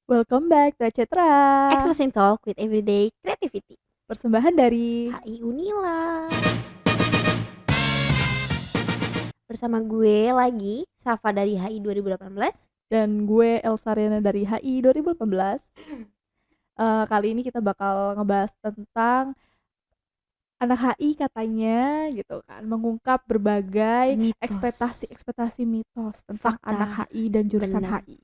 Welcome back to Cetra. Exposing Talk with Everyday Creativity. Persembahan dari HI Unila. Bersama gue lagi, Safa dari HI 2018. dan gue Elsa Riana dari HI 2018. Kali ini kita bakal ngebahas tentang anak HI katanya gitu kan, mengungkap berbagai Mitos. ekspektasi mitos tentang Fakta. anak HI dan jurusan Bener. HI.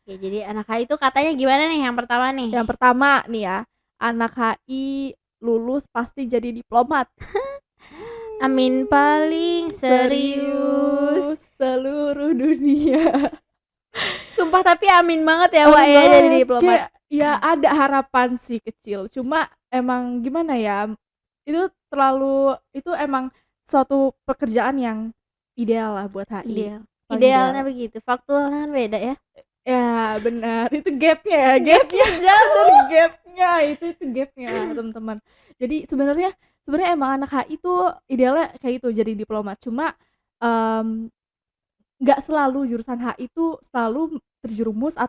Oke, jadi anak HI itu katanya gimana nih yang pertama nih? Yang pertama nih ya, anak HI lulus pasti jadi diplomat. Amin paling serius seluruh dunia. Sumpah tapi amin banget ya Wak Amin ya banget. jadi diplomat. Kayak, ya ada harapan sih kecil, cuma emang gimana ya, itu emang suatu pekerjaan yang ideal lah buat HI. Ideal. Paling Idealnya ideal. begitu, faktualnya kan beda ya. Ya benar, itu gapnya gapnya teman-teman. Jadi sebenarnya emang anak HI tuh idealnya kayak itu, jadi diplomat. Cuma nggak selalu jurusan HI tuh selalu terjerumus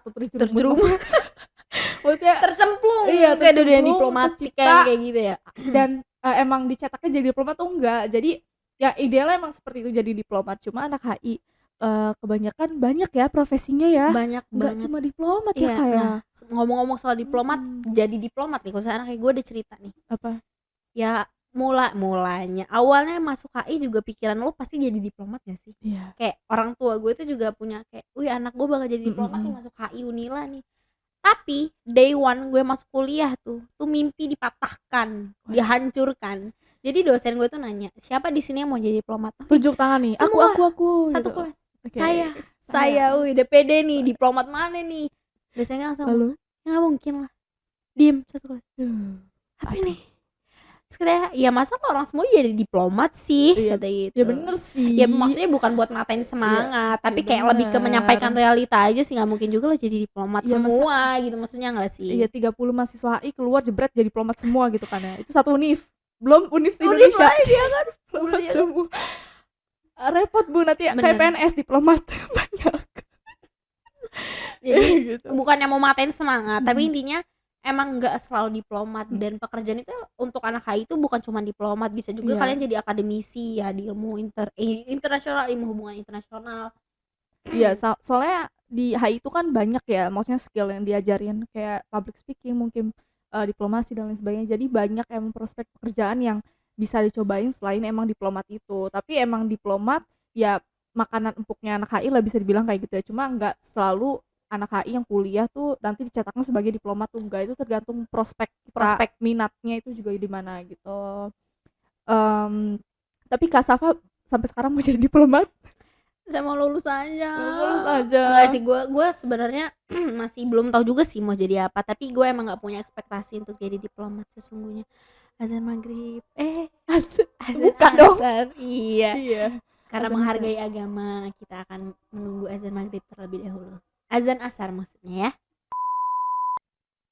maksudnya Tercemplung iya, kayak dunia tercemplung, diplomatik tercipta, kayak gitu ya. dan emang dicetaknya jadi diplomat tuh enggak. Jadi ya idealnya emang seperti itu, jadi diplomat. Cuma anak HI kebanyakan banyak ya profesinya ya, Banyak nggak banget. cuma diplomat ya Iya, kayak nah ngomong-ngomong soal diplomat, jadi diplomat nih kalau sekarang kayak gue ada cerita nih. apa Ya mulanya awalnya masuk HI juga pikiran lo pasti jadi diplomat gak sih? Iya. Kayak orang tua gue tuh juga punya kayak, wih anak gue bakal jadi diplomat nih masuk HI Unila nih. Tapi day one gue masuk kuliah tuh mimpi dipatahkan, dihancurkan. Jadi dosen gue tuh nanya, siapa di sini yang mau jadi diplomat? Tunjuk tangan nih. Semua. Aku Satu gitu. kelas. Okay. Saya, wih udah pede nih, diplomat mana nih? Dosennya langsung, lalu ya nggak mungkin lah. Diem satu kelas. Apa nih? Terus katanya, ya masa orang semua jadi diplomat sih? Iya, kata gitu. ya bener sih. Ya maksudnya bukan buat matain semangat, tapi kayak lebih ke menyampaikan realita aja sih. Nggak mungkin juga lo jadi diplomat semua gitu, maksudnya nggak sih? Iya, 30 mahasiswa HI keluar jebret jadi diplomat semua gitu kan ya. Itu satu univ, belum univ Indonesia. Univ dia kan diplomat semua. Repot bu, nanti kayak PNS diplomat banyak. Jadi gitu. bukannya mau matain semangat, tapi intinya emang nggak selalu diplomat. Dan pekerjaan itu untuk anak HI itu bukan cuma diplomat, bisa juga kalian jadi akademisi ya di ilmu internasional, ilmu hubungan internasional. Iya, soalnya di HI itu kan banyak ya, maksudnya skill yang diajarin kayak public speaking, mungkin diplomasi dan lain sebagainya. Jadi banyak emang prospek pekerjaan yang bisa dicobain selain emang diplomat itu. Tapi emang diplomat ya makanan empuknya anak HI lah bisa dibilang kayak gitu ya. Cuma nggak selalu anak HI yang kuliah tuh nanti dicetaknya sebagai diplomat tuh enggak. Itu tergantung prospek minatnya itu juga di mana gitu. Tapi Kak Safa sampai sekarang mau jadi diplomat? Saya mau lulus aja. Enggak sih, gue sebenarnya masih belum tahu juga sih mau jadi apa, tapi gue emang nggak punya ekspektasi untuk jadi diplomat sesungguhnya. Azan maghrib buka dong. Iya. Karena azan menghargai asar. Agama kita akan menunggu azan maghrib terlebih dahulu. Azan asar maksudnya ya.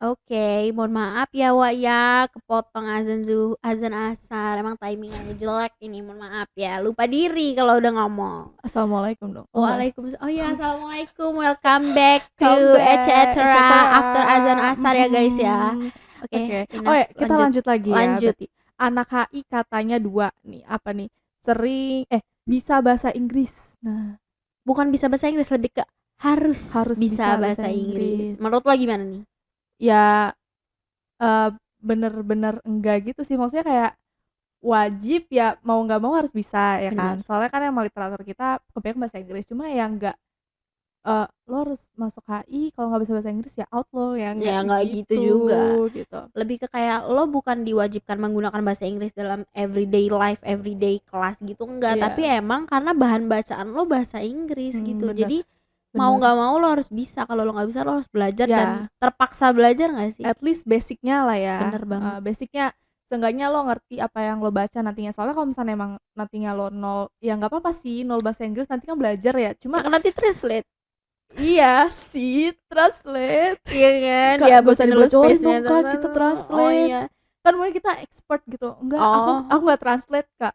Oke, mohon maaf ya Wak ya, kepotong azan asar. Emang timingnya jelek ini, mohon maaf ya. Lupa diri kalau udah ngomong. Assalamualaikum dong. Waalaikumsalam. Oh ya, assalamualaikum. Welcome back to etc. After azan asar ya guys ya. Oke. Oh ya, kita lanjut lagi ya. Anak HI katanya 2 nih. Apa nih? Sering bisa bahasa Inggris. Nah, bukan bisa bahasa Inggris, lebih ke harus bisa bahasa Inggris. Menurut lo gimana nih? Ya bener-bener enggak gitu sih, maksudnya kayak wajib ya mau nggak mau harus bisa ya kan. Soalnya kan emang literatur kita kebanyakan bahasa Inggris, cuma yang nggak lo harus masuk HI kalau nggak bisa bahasa Inggris ya out lo ya nggak gitu juga gitu. Lebih ke kayak lo bukan diwajibkan menggunakan bahasa Inggris dalam everyday life, everyday kelas gitu enggak, tapi emang karena bahan bacaan lo bahasa Inggris gitu. Bener. Jadi mau nggak mau lo harus bisa, kalau lo nggak bisa lo harus belajar dan terpaksa belajar nggak sih? At least basicnya lah ya. Bener banget. Basicnya seenggaknya lo ngerti apa yang lo baca nantinya. Soalnya kalau misalnya emang nantinya lo 0, ya nggak apa-apa sih 0 bahasa Inggris, nanti kan belajar ya. Cuma ya, nanti translate. Iya sih, translate. Iya kan? Ya bisa dibocorin dong Kak, kita translate. Oh iya. Kan mungkin kita expert gitu. Enggak, aku nggak translate Kak.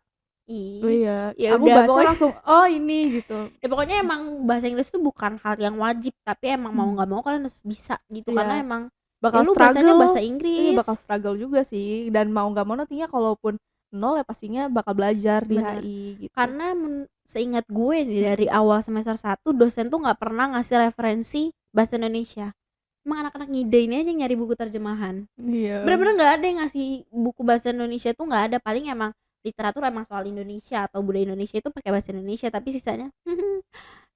Oh Ih, iya, ya aku udah baca pokoknya langsung, "Oh ini," gitu. ya pokoknya emang bahasa Inggris tuh bukan hal yang wajib, tapi emang mau Mhm, nggak mau kalian harus bisa gitu, karena iya, emang ya bakal lu bacanya bahasa struggle iya, bakal Inggris. struggle juga sih, dan mau nggak mau nantinya kalaupun nol ya pastinya bakal belajar di Bener, HI gitu. karena seingat gue nih dari Mhm, awal semester 1 dosen tuh nggak pernah ngasih referensi bahasa Indonesia. Emang anak-anak ngide ini aja yang nyari buku terjemahan. iya, Bener-bener nggak ada yang ngasih buku bahasa Indonesia tuh nggak ada, paling emang literatur emang soal Indonesia atau budaya Indonesia itu pakai bahasa Indonesia, tapi sisanya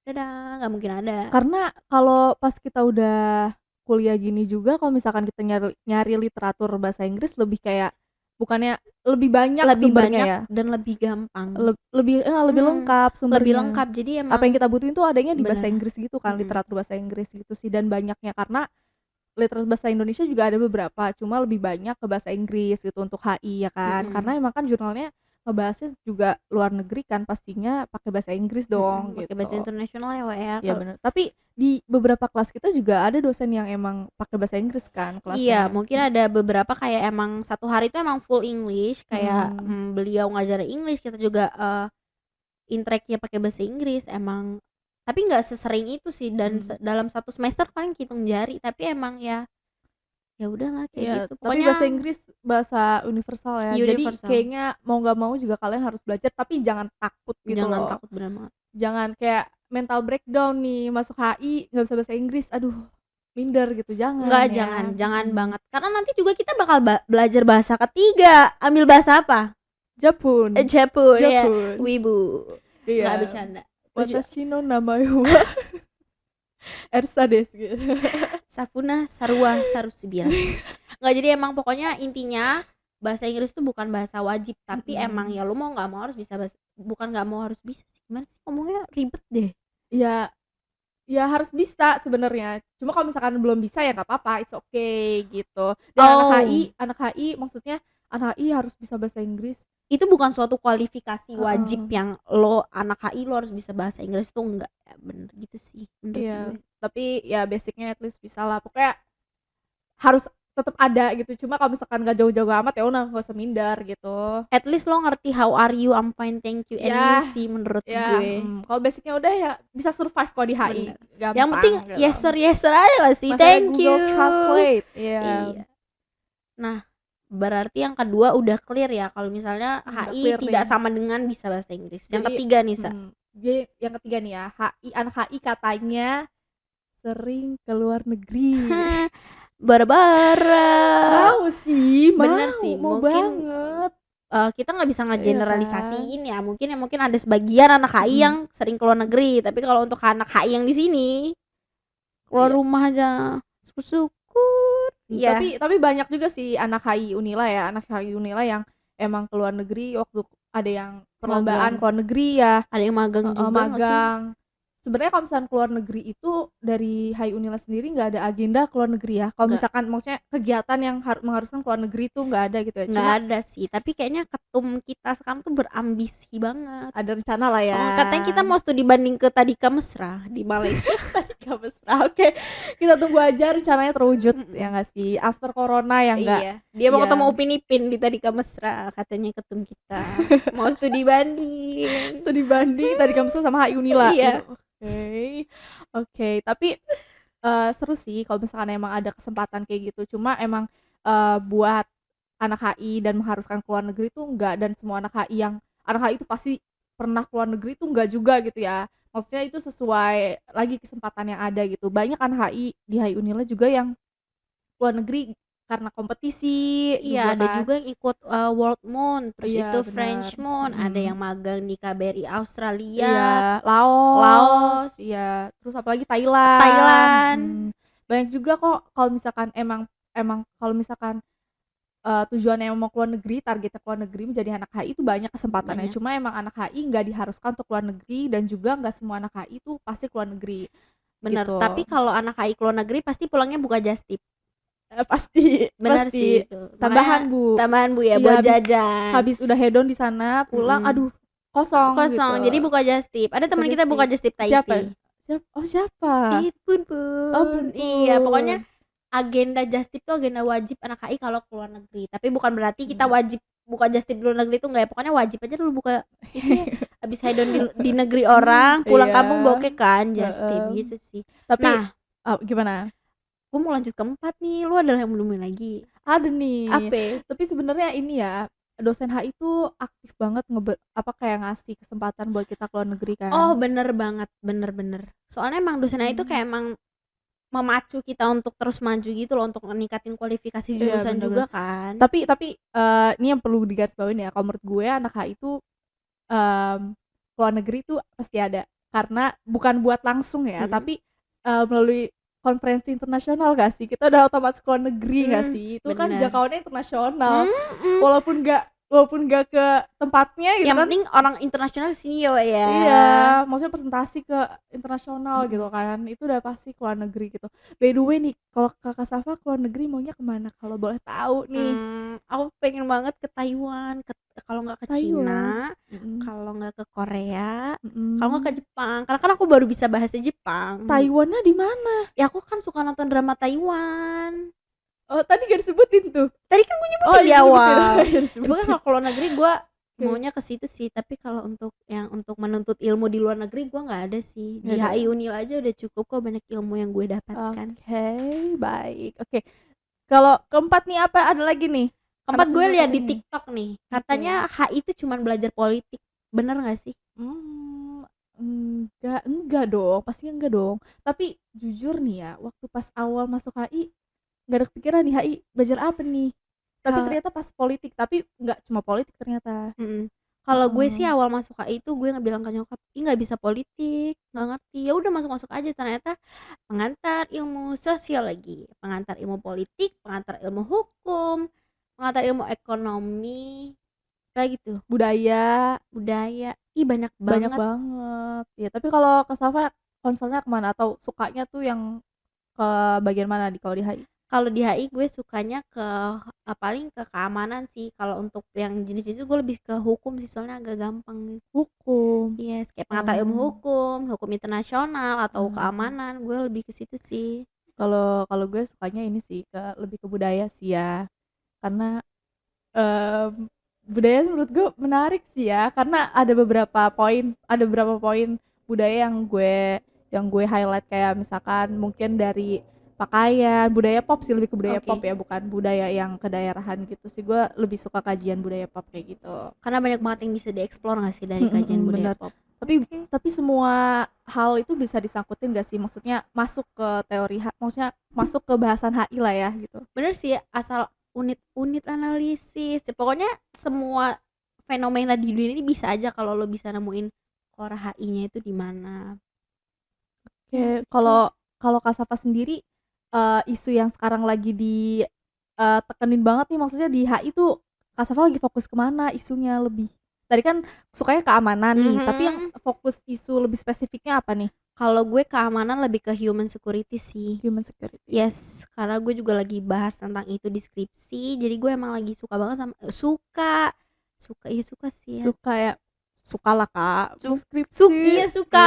dadah, nggak mungkin ada. karena kalau pas kita udah kuliah gini juga kalau misalkan kita nyari nyari literatur bahasa Inggris lebih kayak bukannya lebih banyak Lebih sumbernya banyak ya, dan lebih gampang. lebih Mhm, lengkap lebih sumbernya. lengkap jadi Apa yang emang kita butuhin tuh adanya di bahasa bener, Inggris gitu kan, mhm, literatur bahasa Inggris gitu sih dan banyaknya karena literatur bahasa Indonesia juga ada beberapa, cuma lebih banyak ke bahasa Inggris gitu untuk HI ya kan. mhm, Karena emang kan jurnalnya ngebahasnya juga luar negeri kan pastinya pakai bahasa Inggris dong pakai bahasa gitu. internasional ya, Wak, ya Iya bener, tapi di beberapa kelas kita juga ada dosen yang emang pakai bahasa Inggris kan iya, kelasnya. mungkin ada beberapa kayak emang satu hari itu emang full English kayak, Mhm, beliau ngajarin English, kita juga, intake-nya pakai bahasa Inggris emang, tapi nggak sesering itu sih dan mhm. dalam satu semester paling hitung jari, tapi emang ya ya udahlah kayak Iya, gitu tapi bahasa pokoknya Inggris bahasa universal ya. Jadi universal, kayaknya mau nggak mau juga kalian harus belajar tapi jangan takut gitu jangan loh. takut, bener banget. Jangan kayak mental breakdown nih masuk HI nggak bisa bahasa Inggris, aduh minder gitu, jangan Enggak, jangan ya. jangan Mhm. banget karena nanti juga kita bakal belajar bahasa ketiga, ambil bahasa apa? Japun, Jepun ya, Japun. wibu, nggak Iya. bercanda, itu juga Watashi no namae wa Ersa desu gitu. Safuna Sarua Sarusubira. Nggak, jadi emang pokoknya intinya bahasa Inggris tuh bukan bahasa wajib, tapi emang Mhm. ya lu mau nggak mau harus bisa bukan nggak mau harus bisa sih, gimana sih ngomongnya ribet deh. Ya ya harus bisa sebenarnya. Cuma kalau misalkan belum bisa ya nggak apa-apa, it's okay gitu. Dan Oh, Anak HI maksudnya anak HI harus bisa bahasa Inggris. itu bukan suatu kualifikasi wajib Heeh. yang lo anak HI lo harus bisa bahasa Inggris tuh enggak, ya bener gitu sih menurut gue. Iya, tapi ya basic-nya at least bisalah. Pokoknya harus tetep ada gitu. Cuma kalau misalkan nggak jauh-jauh amat ya udah nggak usah minder gitu. At least lo ngerti how are you, I'm fine, thank you, and you Ya sih menurut ya, gue. kalau basic-nya udah ya bisa survive kok di HI, Bener. Yang penting gampang gitu. yes sir aja gak sih, Masih ada thank you. Google Translate, iya, Iya. Nah, berarti yang kedua udah clear ya kalau misalnya udah HI clear tidak nih. sama dengan bisa bahasa Inggris. Yang Jadi ketiga nih, Sa. Jadi yang ketiga nih ya, anak HI katanya sering ke luar negeri. Bara-bara. Mau sih, Bener sih, mau mungkin banget. kita nggak bisa Iya kan? ngegeneralisasiin ya. Mungkin ada sebagian anak HI Mhm, yang sering ke luar negeri, tapi kalau untuk anak HI yang di sini keluar iya. rumah aja syukur-syukur. Iya, Tapi banyak juga sih anak HI Unila ya, anak HI Unila yang emang ke luar negeri waktu ada yang perlombaan magang. ke luar negeri ya. Ada yang magang Heeh, juga nggak sih? magang. Sebenarnya kalau misalkan ke luar negeri itu dari HI Unila sendiri nggak ada agenda ke luar negeri ya. Kalau Nggak. misalkan maksudnya kegiatan yang mengharuskan ke luar negeri itu nggak ada gitu ya. Nggak Cuma ada sih, tapi kayaknya ketum kita sekarang tuh berambisi banget. ada rencana lah ya. Katanya kita mau studi banding ke Tadika Mesra di Malaysia. Tadi nggak mesra. Oke, kita tunggu aja rencananya terwujud ya Mhm. nggak sih. After corona ya nggak. Iya, dia mau ketemu Ya Upin Ipin di Tadika Mesra, katanya ketum kita. Mau studi banding. studi banding tadi kamu sama HI Unila gitu. Iya, Oke. Oke, tapi seru sih kalau misalkan emang ada kesempatan kayak gitu. Cuma emang, buat anak HI dan mengharuskan ke luar negeri tuh enggak dan semua anak HI itu pasti pernah ke luar negeri tuh enggak juga gitu ya. Maksudnya itu sesuai lagi kesempatan yang ada gitu. Banyak anak HI di HI Unila juga yang ke luar negeri karena kompetisi iya juga ada kan. juga yang ikut World Moon, terus Iya itu benar, French Moon, ada mhm. yang magang di KBRI Iya, Australia, Laos, Laos, iya, terus apalagi Thailand, Thailand. banyak juga kok kalau misalkan emang emang kalau misalkan, tujuannya mau ke luar negeri, targetnya ke luar negeri menjadi anak HI itu banyak kesempatannya, Banyak. cuma emang anak HI nggak diharuskan untuk ke luar negeri dan juga nggak semua anak HI itu pasti ke luar negeri, Bener, tapi gitu. kalau anak HI ke luar negeri pasti pulangnya buka jastip. Pasti Bener pasti, sih itu, tambahan makanya Bu, tambahan Bu ya iya buat habis jajan. habis udah hedon di sana pulang, Mhm, aduh kosong gitu, kosong jadi buka jastip, ada buka teman kita buka jastip. jastip Siapa? Taiti. Oh siapa? Pun Oh pun, iya pokoknya Pun. agenda jastip tuh agenda wajib anak HI kalau ke luar negeri, tapi bukan berarti kita Mhm, wajib buka just tip di luar negeri tuh enggak ya, pokoknya wajib aja dulu buka itu ya, habis hedon di negeri orang, pulang Iya, kampung bokeh kan just tip heeh. gitu sih. Tapi Nah, gimana? gue mau lanjut ke 4 nih, lu ada yang belum lagi? Ada nih, Ape? tapi sebenarnya ini ya, dosen HI itu aktif banget kayak ngasih kesempatan buat kita ke luar negeri Oh, kan. bener banget, bener. Soalnya emang dosen HI itu Mhm. kayak emang memacu kita untuk terus maju gitu loh, untuk meningkatin kualifikasi Iya, jurusan bener juga bener. kan. Tapi, ini yang perlu digarisbawahi ya, kalau menurut gue anak HI itu, ke luar negeri tuh pasti ada. Karena bukan buat langsung ya, Mhm. tapi, melalui konferensi internasional nggak sih? Kita udah otomatis ke luar negeri nggak sih? Itu kan Bener. jangkauannya internasional, Mhm. walaupun nggak ke tempatnya gitu Yang kan. penting orang internasional kesini ya, Wak, ya. Iya, maksudnya presentasi ke internasional gitu Mhm. kan, itu udah pasti ke luar negeri gitu. By the way nih, kalau Kakak Safa ke luar negeri maunya ke mana kalau boleh tahu nih? Aku pengen banget ke Taiwan, kalau nggak ke Taiwan, Cina, mhm kalau nggak ke Korea, kalau nggak ke mhm. Jepang. Karena kan aku baru bisa bahasa Jepang. Taiwannya di mana? Ya aku kan suka nonton drama Taiwan. Oh, tadi nggak disebutin tuh? Tadi kan gue Oh, nyebutin di iya disebutin, awal. iya Ya pokoknya disebutin. kalau ke luar negeri gue Oke, maunya ke situ sih, tapi kalau untuk menuntut ilmu di luar negeri gue nggak ada sih. nggak Di ada ya? HI Unil aja udah cukup kok banyak ilmu yang gue dapatkan. Oke, baik. Oke, kalau keempat nih apa ada lagi nih? Keempat, Anak gue senior lihat di katanya. TikTok nih, Oke. katanya HI itu cuman belajar politik. Bener nggak sih? Mmm, enggak dong, pastinya enggak dong. Tapi jujur nih ya, waktu pas awal masuk HI, nggak ada kepikiran nih HI belajar apa nih. Tapi Kalau ternyata pas politik, tapi nggak cuma politik ternyata. mhm, kalau gue sih Heeh. awal masuk HI itu gue bilang ke nyokap, "Ih, nggak bisa politik, nggak ngerti." Ya udah masuk-masuk aja, ternyata pengantar ilmu sosiologi, pengantar ilmu politik, pengantar ilmu hukum, pengantar ilmu ekonomi, kayak gitu, Budaya, budaya, ih banyak banyak banget. banget. Ya, tapi kalau Kak Safa concern-nya ke mana atau sukanya tuh yang ke bagian mana kalau di HI? Kalau di HI gue sukanya paling ke keamanan sih, kalau untuk yang jenis itu gue lebih ke hukum sih, soalnya agak gampang. Hukum. Yes, kayak pengantar ilmu Oh, hukum, hukum internasional atau mmm. keamanan, gue lebih ke situ sih. Kalau kalau gue sukanya ini sih, lebih ke budaya sih ya. Karena, budaya menurut gue menarik sih ya, karena ada beberapa poin budaya yang gue highlight, kayak misalkan mungkin dari pakaian, budaya pop sih, lebih ke budaya pop Oke, ya, bukan budaya yang kedaerahan gitu sih, gue lebih suka kajian budaya pop kayak gitu. karena banyak banget yang bisa dieksplor nggak sih dari Mhm kajian mhm, budaya bener. pop? Tapi Oke, tapi semua hal itu bisa disangkutin gak sih? Maksudnya masuk ke maksudnya masuk ke bahasan HI lah ya gitu. bener sih asal unit-unit analisis, ya pokoknya semua fenomena di dunia ini bisa aja kalau lo bisa nemuin core HI-nya itu di mana. Ya Oke, gitu. kalau kalau Kak Safa sendiri, isu yang sekarang lagi tekenin banget nih, maksudnya di HI tuh Kak Safa lagi fokus ke mana isunya lebih? Tadi kan sukanya keamanan nih, tapi yang Mhm. fokus isu lebih spesifiknya apa nih? Kalau gue keamanan lebih ke human security sih. Human security. Yes, karena gue juga lagi bahas tentang itu di skripsi, jadi gue emang lagi suka banget sama suka sih ya. Suka ya? Sukalah Kak, mau Suk suk skripsi. iya Iya. suka.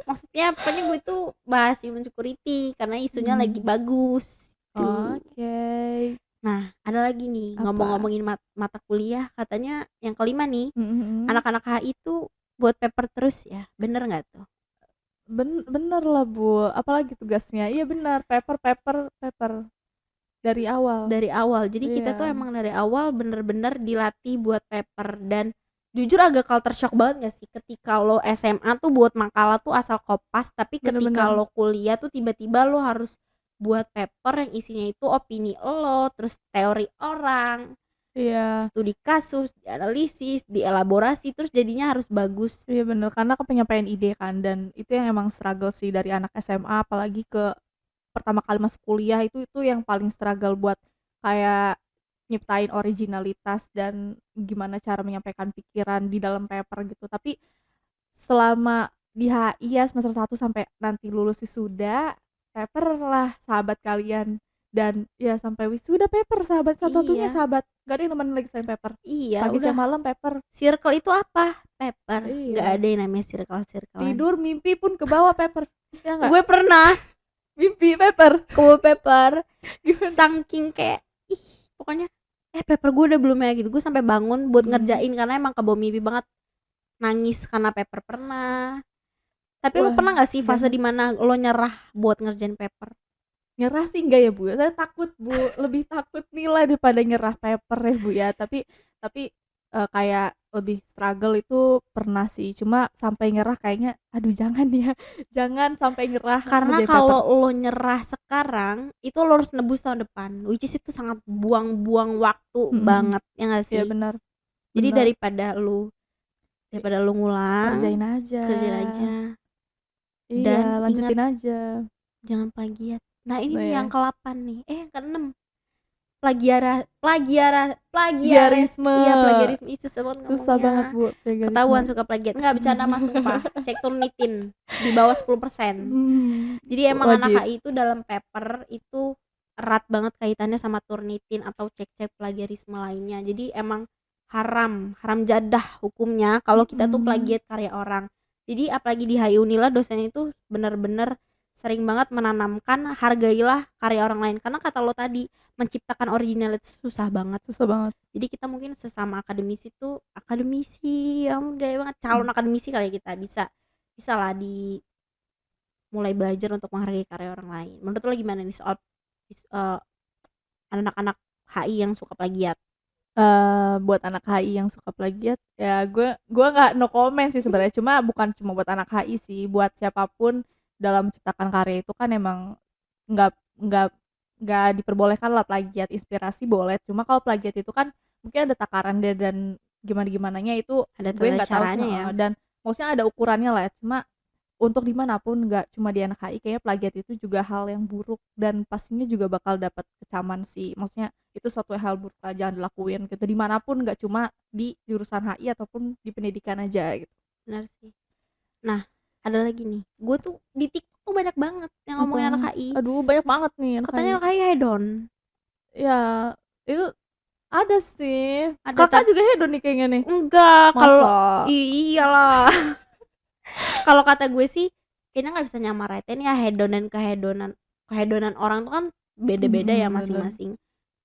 Maksudnya pokoknya gue tuh bahas human security karena isunya lagi Mhm. bagus, tuh. Oke. Nah, ada lagi nih Apa? ngomong-ngomongin mata kuliah, katanya yang kelima nih, Mhm mhm. anak-anak HI tuh buat paper terus ya, bener nggak tuh? Bener lah Bu, apalagi tugasnya? Iya bener, paper paper paper, dari awal. Dari awal. Jadi kita tuh Iya, emang dari awal bener-bener dilatih buat paper, dan jujur agak culture shock banget gak sih ketika lo SMA tuh buat makalah tuh asal kopas, tapi bener ketika bener. lo kuliah tuh tiba-tiba lo harus buat paper yang isinya itu opini lo, terus teori orang, Iya studi kasus, dianalisis, dielaborasi, terus jadinya harus bagus. iya bener, karena kan penyampaian ide kan, dan itu yang emang struggle sih dari anak SMA, apalagi pertama kali masuk kuliah, itu yang paling struggle buat kayak nyiptain originalitas dan gimana cara menyampaikan pikiran di dalam paper gitu. Tapi selama di HI ya semester 1 sampai nanti lulus wisuda, paper lah sahabat kalian, dan ya sampai wisuda paper, sahabat satu-satunya Iya, sahabat, gak ada yang nemenin lagi selain paper. iya Pagi udah. siang malam paper. Circle itu apa? Paper. Nggak Iya, ada yang namanya circle-circlean. tidur mimpi pun ke bawah paper, ya nggak? Gue pernah Mimpi paper. ke wallpaper Gimana? saking kayak ih pokoknya paper gue udah belum ya gitu. Gue sampai bangun buat ngerjain Hmm. karena emang kebawa mimpi banget, nangis karena paper pernah. Tapi lu Wah, pernah gak sih fase ganas. dimana lo nyerah buat ngerjain paper? Nyerah sih enggak ya Bu, saya takut Bu, lebih takut nilai daripada nyerah paper ya Bu ya, tapi kayak lebih struggle itu pernah sih, cuma sampai nyerah kayaknya aduh jangan ya, jangan sampai nyerah Karena ngerjain paper. kalau lo nyerah sekarang, itu lo harus nebus tahun depan, which is itu sangat buang-buang waktu Mhm, banget, ya gak iya sih? benar Jadi benar. daripada lu ngulang, Kerjain aja. kerjain aja. Iya, Dan ingat, lanjutin aja. jangan plagiat. Nah ini Nah nih yang ya, ke-8 nih, yang ke-6, plagiaris plagiarisme, iya plagiarisme, ih susah banget susah banget ngomongnya. Bu, plagiarisme. Ketahuan suka plagiat, enggak bercanda mah sumpah, cek Turnitin di bawah 10%. Jadi emang anak Wajib. HI itu dalam paper itu erat banget kaitannya sama Turnitin atau cek-cek plagiarisme lainnya. Jadi emang haram jadah hukumnya kalau kita tuh Mhm. plagiat karya orang. Jadi apalagi di HI Unila dosennya itu bener-bener sering banget menanamkan hargailah karya orang lain, karena kata lo tadi menciptakan original itu susah banget. Susah banget. Jadi kita mungkin sesama akademisi ya gaya banget calon akademisi kali ya, kita bisa lah mulai belajar untuk menghargai karya orang lain. Menurut lo gimana nih soal anak-anak HI yang suka plagiat? Buat anak HI yang suka plagiat, ya gue nggak no comment sih sebenarnya, bukan cuma buat anak HI sih, buat siapapun dalam menciptakan karya itu kan emang nggak nggak nggak diperbolehkan lah plagiat, inspirasi boleh, cuma kalau plagiat itu kan mungkin ada takaran dia dan gimana-gimananya itu Ada gue tata nggak tahu sih, caranya ya. heeh, dan maksudnya ada ukurannya lah ya, cuma untuk di mana pun nggak cuma di anak HI, kayaknya plagiat itu juga hal yang buruk dan pastinya juga bakal dapat kecaman sih. Maksudnya itu suatu hal buruk lah, jangan dilakuin gitu. Di mana pun nggak cuma di jurusan HI ataupun di pendidikan aja gitu. Benar sih. Nah, ada lagi nih. Gue tuh di TikTok tuh banyak banget yang Apa? ngomongin anak HI. Aduh banyak banget nih anak Katanya HI. anak HI hedon. Ya, itu ada sih. Ada Kakak tapi juga hedon nih kayaknya nih. enggak, kalau Masa? iyalah. Kalau kata gue sih kayaknya nggak bisa nyamaratain ya hedon dan kehedonan orang tuh kan beda-beda ya Bener. masing-masing.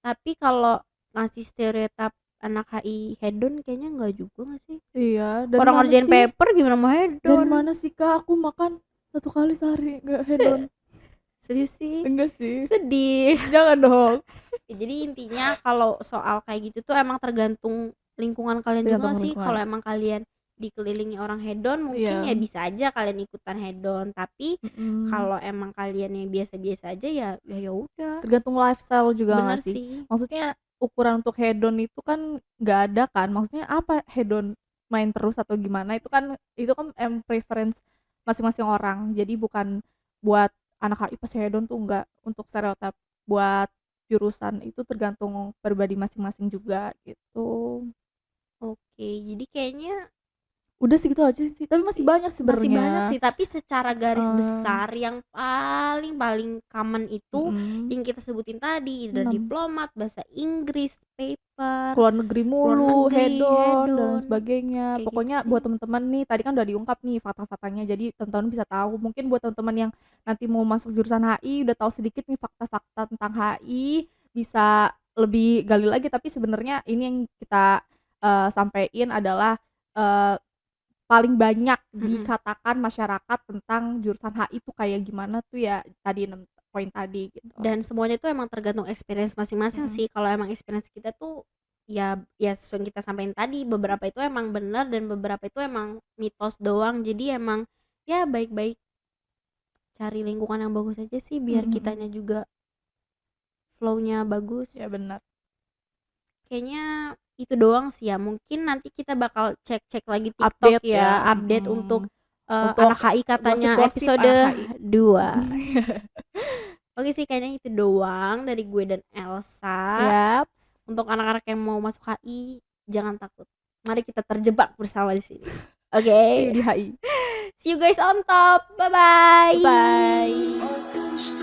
Tapi kalau ngasih stereotip anak HI hedon kayaknya nggak juga nggak sih? Iya, dari Orang mana ngerjain sih? paper gimana mau Dari hedon? mana sih Kak? Aku makan 1 kali sehari nggak hedon. Serius sih, Enggak sih. sedih. Jangan dong. Ya, jadi intinya kalau soal kayak gitu tuh emang tergantung lingkungan kalian juga Tergantung sih. lingkungan. Kalau emang kalian dikelilingi orang hedon mungkin ya Iya. bisa aja kalian ikutan hedon, tapi Mhm. kalau emang kalian yang biasa-biasa aja ya udah. Tergantung lifestyle juga Bener nggak sih? sih. Maksudnya ukuran untuk hedon itu kan nggak ada kan, maksudnya apa hedon, main terus atau gimana, itu kan preference masing-masing orang. Jadi bukan buat anak HI pasti hedon tuh enggak, untuk stereotip buat jurusan itu tergantung pribadi masing-masing juga gitu. Oke, jadi kayaknya Udah segitu aja sih, tapi masih banyak masih banyak sebenarnya. sih, tapi secara garis Eee, besar yang paling common itu mhm, yang kita sebutin tadi, dari 6. diplomat, bahasa Inggris, paper, Keluar negeri luar mulu, negeri, hedon, dan lain hedon, sebagainya. kayak gitu Pokoknya sih. buat temen-temen nih, tadi kan udah diungkap nih fakta-faktanya, jadi temen-temen bisa tahu. Mungkin buat temen-temen yang nanti mau masuk jurusan HI, udah tahu sedikit nih fakta-fakta tentang HI, bisa lebih gali lagi. Tapi sebenarnya ini yang kita sampein adalah eee, paling banyak Mhm. dikatakan masyarakat tentang jurusan HI tuh kayak gimana tuh ya, tadi 6 poin tadi gitu. Dan semuanya tuh emang tergantung experience masing-masing Mhm. sih. Kalau emang experience kita tuh ya sesuai yang kita sampaikan tadi, beberapa itu emang benar dan beberapa itu emang mitos doang. Jadi emang ya baik-baik cari lingkungan yang bagus aja sih biar Mhm mhm. kitanya juga flow-nya bagus. Ya benar. Kayaknya itu doang sih ya. Mungkin nanti kita bakal cek-cek lagi TikTok Update ya, ya, update untuk untuk anak HI katanya gosip-gosip episode anak HI. 2. Oke sih kayaknya itu doang dari gue dan Elsa. Yaps, Untuk anak-anak yang mau masuk HI, jangan takut. Mari kita terjebak bersama di sini. Oke. see you di HI. See you guys on top. Bye Bye-bye. bye.